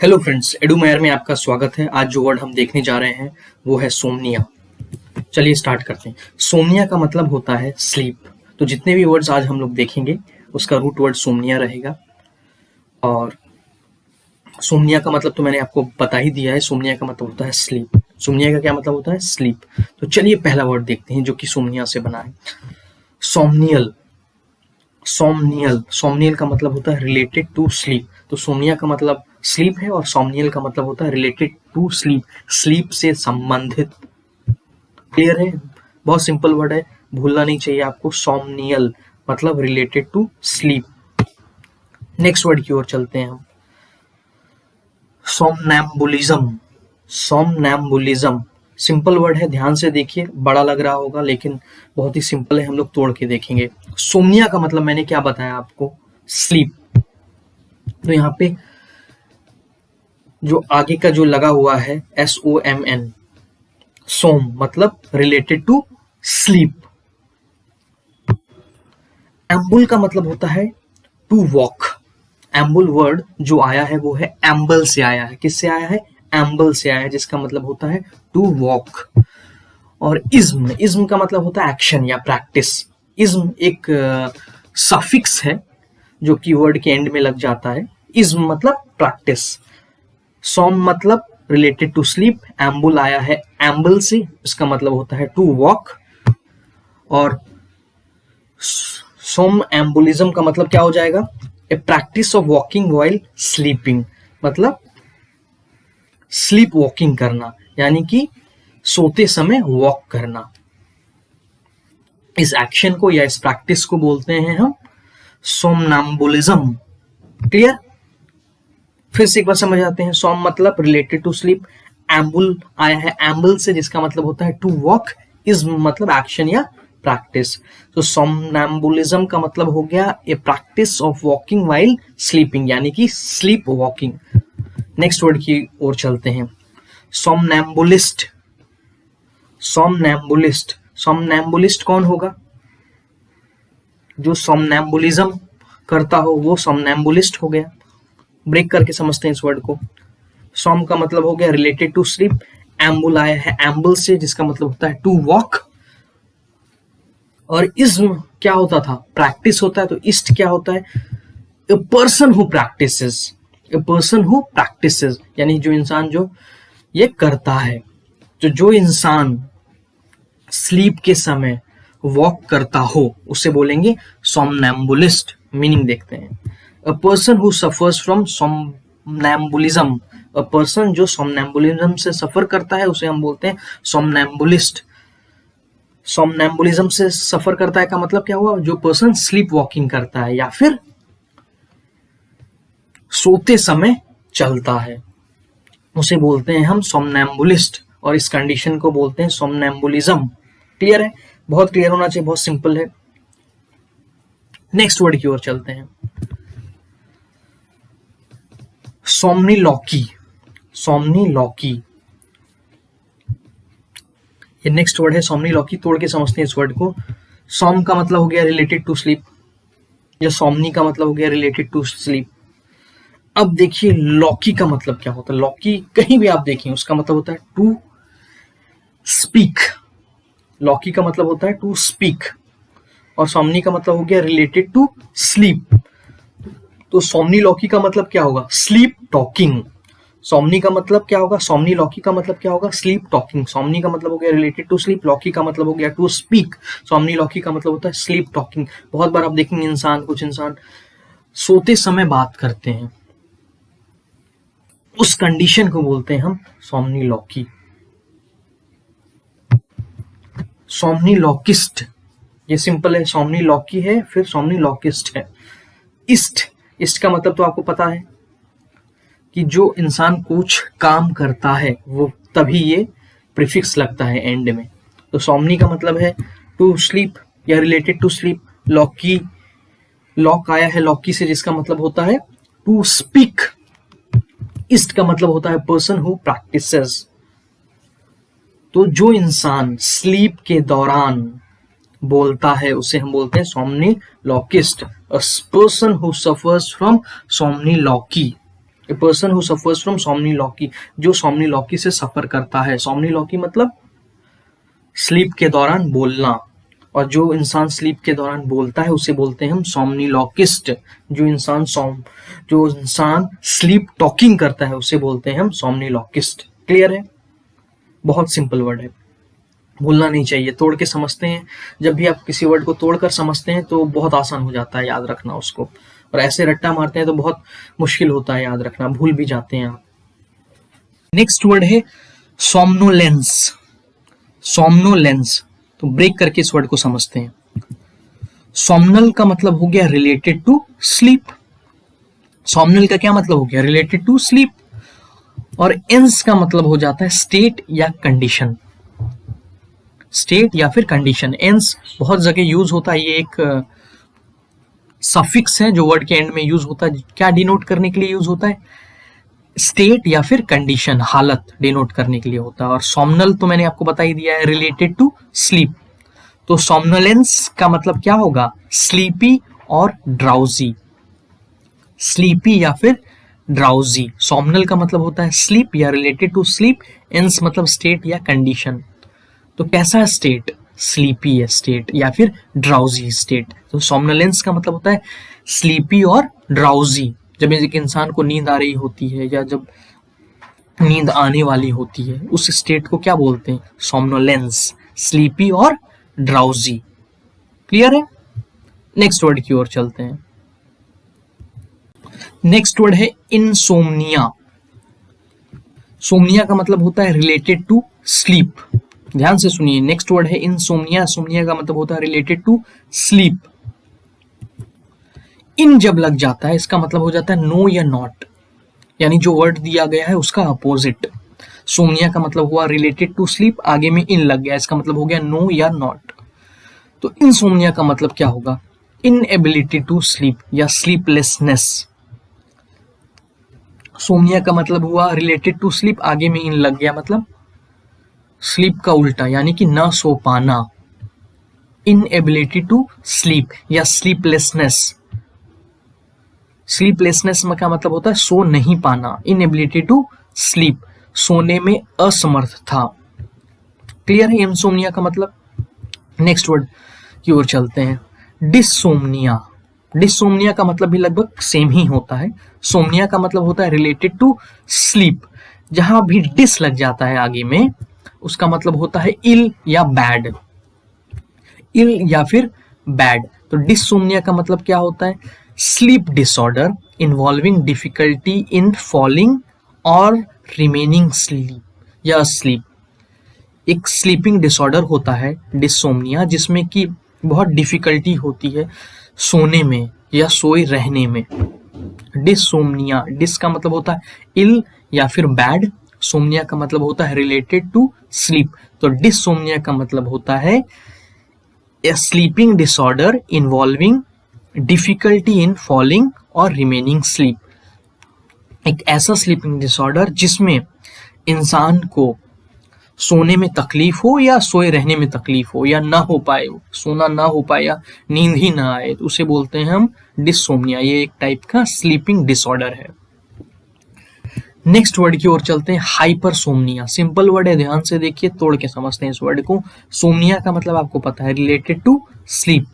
Hello friends, एडुमायर में आपका स्वागत है। आज जो वर्ड हम देखने जा रहे हैं वो है सोमनिया। चलिए स्टार्ट करते हैं। सोमनिया का मतलब होता है स्लीप। तो जितने भी वर्ड्स आज हम लोग देखेंगे उसका रूट वर्ड सोमनिया रहेगा। और सोमनिया का मतलब तो मैंने आपको बता ही दिया है। सोमनिया का मतलब होता है स्लीप। सोमनिया का क्या मतलब होता है? स्लीप। तो चलिए पहला वर्ड देखते हैं जो कि सोमनिया से बना है। सोमनियल। सोमनियल सोमनियल का मतलब होता है रिलेटेड टू स्लीप। तो सोमनिया का मतलब स्लीप है और सोमनियल का मतलब होता है रिलेटेड टू स्लीप, स्लीप से संबंधित। क्लियर है? बहुत सिंपल वर्ड है, भूलना नहीं चाहिए आपको। सोमनियल मतलब related to sleep. Next word की ओर चलते हैं हम। सोमनैम्बुलिज्म। सोमनैम्बुलिज्म सिंपल वर्ड है, ध्यान से देखिए। बड़ा लग रहा होगा लेकिन बहुत ही सिंपल है, हम लोग तोड़ के देखेंगे। सोमनिया का मतलब मैंने क्या बताया आपको? स्लीप। तो यहाँ पे जो आगे का जो लगा हुआ है SOMN, सोम मतलब रिलेटेड टू स्लीप। एम्बुल का मतलब होता है टू वॉक। एम्बुल वर्ड जो आया है वो है एम्बल से आया है। किससे आया है? एम्बल से आया है, जिसका मतलब होता है टू वॉक। और इज्म का मतलब होता है एक्शन या प्रैक्टिस। इज्म एक सफिक्स है जो कि वर्ड के एंड में लग जाता है। इज्म मतलब प्रैक्टिस। सोम मतलब रिलेटेड टू स्लीप। एम्बुल आया है एम्बल से, इसका मतलब होता है टू वॉक। और सोम एम्बुलिज्म का मतलब क्या हो जाएगा? A practice of walking while sleeping. मतलब स्लीप वॉकिंग करना, यानी कि सोते समय वॉक करना। इस एक्शन को या इस प्रैक्टिस को बोलते हैं हम सोमनैम्बुलिज्म। क्लियर? फिर से एक बार समझ आते हैं। सोम मतलब रिलेटेड टू स्लीप। एम्बुल आया है एम्बल से, जिसका मतलब होता है टू वॉक। इज्म मतलब एक्शन या प्रैक्टिस। तो सोमनैम्बुलिज्म का मतलब हो गया a practice of walking while sleeping, यानी कि स्लीप वॉकिंग। नेक्स्ट वर्ड की ओर चलते हैं। सोमनैम्बुलिस्ट। सोमनैम्बुलिस्ट सोमनैम्बुलिस्ट कौन होगा? जो सोमनैम्बुलिज्म करता हो वो सोमनैम्बुलिस्ट हो गया। ब्रेक करके समझते हैं इस वर्ड को। सोम का मतलब हो गया रिलेटेड टू स्लीप। एम्बुल आया है एम्बल से, जिसका मतलब होता है टू वॉक। और इज्म क्या होता था? प्रैक्टिस होता है। तो इस्ट क्या होता है? ए person who practices. A person who practices यानी जो इंसान जो ये करता है। तो जो इंसान स्लीप के समय वॉक करता हो उसे बोलेंगे सोमनैम्बुलिस्ट। मीनिंग देखते हैं। A person who suffers from somnambulism. A person जो सोमनैम्बुलिज्म से सफर करता है उसे हम बोलते हैं सोमनैम्बुलिस्ट। सोमनैम्बुलिज्म से सफर करता है का मतलब क्या हुआ? जो पर्सन स्लीप वॉकिंग करता है या फिर सोते समय चलता है उसे बोलते हैं हम सोमनैम्बुलिस्ट। और इस कंडीशन को बोलते हैं सोमनैम्बुलिज्म। क्लियर है? बहुत क्लियर होना चाहिए, बहुत सिंपल है। नेक्स्ट वर्ड की ओर चलते हैं। सोमनीलॉकी। सोमनीलॉकी ये नेक्स्ट वर्ड है। सोमनीलॉकी तोड़ के समझते हैं इस वर्ड को। सोम का मतलब हो गया रिलेटेड टू स्लीप, या सोमनी का मतलब हो गया रिलेटेड टू स्लीप। अब देखिए लॉकी का मतलब क्या होता है। लॉकी कहीं भी आप देखें उसका मतलब होता है टू स्पीक। लॉकी का मतलब होता है टू स्पीक। और सोमनी का मतलब हो गया रिलेटेड टू स्लीप। तो सोमनी लॉकी का मतलब क्या होगा? Sleep talking. सोमनी का मतलब क्या होगा? सोमनी लॉकी का मतलब क्या होगा? Sleep talking. सोमनी का मतलब हो गया रिलेटेड टू स्लीप, लॉकी का मतलब हो गया टू स्पीक। सोमनी लॉकी का मतलब होता है स्लीप टॉकिंग। बहुत बार आप देखेंगे कुछ इंसान सोते समय बात करते हैं, उस कंडीशन को बोलते हैं हम सोमनीलॉकी। सोमनीलॉकिस्ट ये सिंपल है। सोमनीलॉकी है फिर सोमनीलॉकिस्ट है। इस्ट का मतलब तो आपको पता है कि जो इंसान कुछ काम करता है वो तभी ये प्रीफिक्स लगता है एंड में। तो सोमनी का मतलब है टू स्लीप या रिलेटेड टू स्लीप। लॉकी, लॉक आया है लॉकी से, जिसका मतलब होता है टू स्पीक। इस्ट का मतलब होता है पर्सन हु प्रैक्टिसेस। तो जो इंसान स्लीप के दौरान बोलता है उसे हम बोलते हैं somniloquist. A person who suffers from somniloquy. A person who suffers from somniloquy, जो सोमनीलॉकी से सफर करता है। सोमनीलॉकी मतलब स्लीप के दौरान बोलना, और जो इंसान स्लीप के दौरान बोलता है उसे बोलते हैं हम सोमनीलॉकिस्ट। जो इंसान स्लीप टॉकिंग करता है उसे बोलते हैं हम सोमनीलॉकिस्ट। क्लियर है? बहुत सिंपल वर्ड है, भूलना नहीं चाहिए, तोड़ के समझते हैं। जब भी आप किसी वर्ड को तोड़कर समझते हैं तो बहुत आसान हो जाता है याद रखना उसको, और ऐसे रट्टा मारते हैं तो बहुत मुश्किल होता है याद रखना, भूल भी जाते हैं आप। नेक्स्ट वर्ड है सोमनोलेंस। सोमनोलेंस, तो ब्रेक करके इस वर्ड को समझते हैं। सोमनल का मतलब हो गया रिलेटेड टू स्लीप। सोमनल का क्या मतलब हो गया? Related to sleep. और एंस का मतलब हो जाता है स्टेट या कंडीशन। स्टेट या फिर कंडीशन। एंस बहुत जगह यूज होता है, ये एक सफिक्स है जो वर्ड के एंड में यूज होता है। क्या डिनोट करने के लिए यूज होता है? स्टेट या फिर कंडीशन, हालत डिनोट करने के लिए होता है। और सोमनल तो मैंने आपको बता ही दिया है, रिलेटेड टू स्लीप। तो सोमनोलेंस का मतलब क्या होगा? स्लीपी और ड्राउजी। स्लीपी या फिर ड्राउजी। सोमनल का मतलब होता है स्लीप या रिलेटेड टू स्लीप। एंस मतलब स्टेट या कंडीशन। तो कैसा स्टेट? स्लीपी स्टेट या फिर ड्राउजी स्टेट। तो सोमनोलेंस का मतलब होता है स्लीपी और ड्राउजी। जब एक इंसान को नींद आ रही होती है या जब नींद आने वाली होती है, उस स्टेट को क्या बोलते हैं? सोमनोलेंस। स्लीपी और ड्राउजी। क्लियर है? नेक्स्ट वर्ड की ओर चलते हैं। नेक्स्ट वर्ड है इनसोम्निया। सोम्निया का मतलब होता है रिलेटेड टू स्लीप। ध्यान से सुनिए, नेक्स्ट वर्ड है इनसोम्निया। सोम्निया का मतलब होता है रिलेटेड टू स्लीप। इन जब लग जाता है इसका मतलब हो जाता है नो या नॉट, यानी जो वर्ड दिया गया है उसका अपोजिट। सोम्निया का मतलब हुआ रिलेटेड टू स्लीप, आगे में इन लग गया, इसका मतलब हो गया नो या नॉट। तो इनसोम्निया का मतलब क्या होगा? इनएबिलिटी टू स्लीप या स्लीपलेसनेस। सोम्निया का मतलब हुआ रिलेटेड टू स्लीप, आगे में इन लग गया, मतलब स्लीप का उल्टा, यानी कि न सो पाना। इनएबिलिटी टू स्लीप या स्लीपलेसनेस। स्लीपलेसनेस का मतलब होता है सो नहीं पाना। इनएबिलिटी टू स्लीप, सोने में असमर्थ था। क्लियर है इनसोम्निया का मतलब? नेक्स्ट वर्ड की ओर चलते हैं। डिसोम्निया। डिसोम्निया का मतलब भी लगभग सेम ही होता है। सोम्निया का मतलब होता है रिलेटेड टू स्लीप। जहां भी डिस लग जाता है आगे में, उसका मतलब होता है इल या बैड। इल या फिर बैड। तो डिसोम्निया का मतलब क्या होता है? Sleep disorder involving difficulty in falling और रिमेनिंग स्लीप या स्लीप। एक स्लीपिंग डिसऑर्डर होता है डिसोम्निया, जिसमें कि बहुत डिफिकल्टी होती है सोने में या सोए रहने में। डिसोम्निया, डिस का मतलब होता है इल या फिर बैड, सोम्निया का मतलब होता है रिलेटेड टू स्लीप। तो डिसोम्निया का मतलब होता है ए sleeping disorder involving difficulty in falling और रिमेनिंग स्लीप। एक ऐसा स्लीपिंग डिसऑर्डर जिसमें इंसान को सोने में तकलीफ हो या सोए रहने में तकलीफ हो, या ना हो पाए, सोना ना हो पाए या नींद ही ना आए, तो उसे बोलते हैं हम डिसोम्निया। ये एक टाइप का स्लीपिंग डिसऑर्डर है। नेक्स्ट वर्ड की ओर चलते हैं, हाइपरसोम्निया। सिंपल वर्ड है, ध्यान से देखिए, तोड़ के समझते हैं इस वर्ड को। सोम्निया का मतलब आपको पता है रिलेटेड टू स्लीप।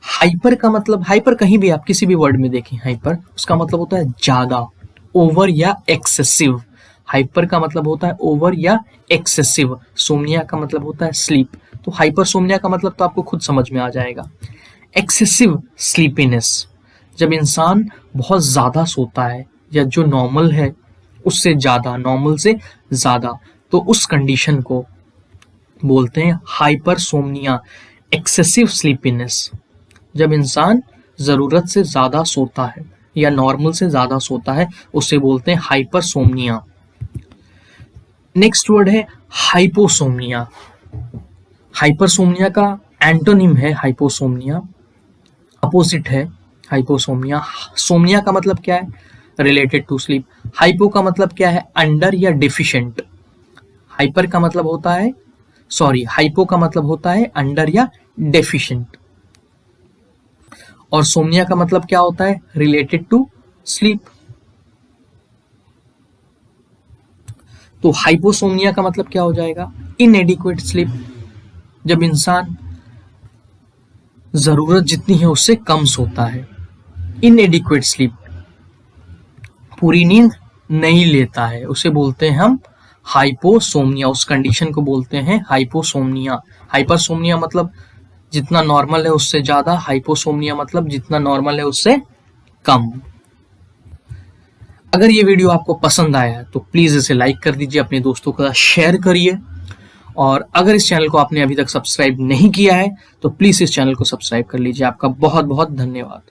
हाइपर का मतलब, हाइपर कहीं भी आप किसी भी वर्ड में देखें, हाइपर उसका मतलब होता है ज्यादा, ओवर या एक्सेसिव। हाइपर का मतलब होता है ओवर या एक्सेसिव। सोम्निया का मतलब होता है स्लीप। तो हाइपरसोम्निया का मतलब तो आपको खुद समझ में आ जाएगा। एक्सेसिव स्लीपीनेस, जब इंसान बहुत ज्यादा सोता है या जो नॉर्मल है उससे ज्यादा, नॉर्मल से ज्यादा, तो उस कंडीशन को बोलते हैं हाइपरसोम्निया, एक्सेसिव स्लीपीनेस। जब इंसान जरूरत से ज्यादा सोता है या नॉर्मल से ज्यादा सोता है, उसे बोलते हैं हाइपरसोम्निया। नेक्स्ट वर्ड है हाइपोसोम्निया। हाइपरसोम्निया का एंटोनिम है हाइपोसोम्निया, अपोजिट है हाइपोसोम्निया। सोम्निया का मतलब क्या है? Related to sleep. हाइपो का मतलब क्या है? अंडर या डिफिशिएंट। हाइपर का मतलब होता है, सॉरी, हाइपो का मतलब होता है अंडर या डेफिशिएंट। और सोम्निया का मतलब क्या होता है? Related to sleep. तो हाइपोसोमनिया का मतलब क्या हो जाएगा? इनएडिक्वेट स्लीप, जब इंसान जरूरत जितनी है उससे कम सोता है। इनएडिक्वेट स्लीप, पूरी नींद नहीं लेता है, उसे बोलते हैं हम हाइपोसोमनिया। उस कंडीशन को बोलते हैं हाइपोसोमनिया। हाइपरसोमनिया मतलब जितना नॉर्मल है उससे ज्यादा, हाइपोसोमनिया मतलब जितना नॉर्मल है उससे कम। अगर ये वीडियो आपको पसंद आया तो प्लीज इसे लाइक कर दीजिए, अपने दोस्तों के साथ शेयर करिए, और अगर इस चैनल को आपने अभी तक सब्सक्राइब नहीं किया है तो प्लीज इस चैनल को सब्सक्राइब कर लीजिए। आपका बहुत बहुत धन्यवाद।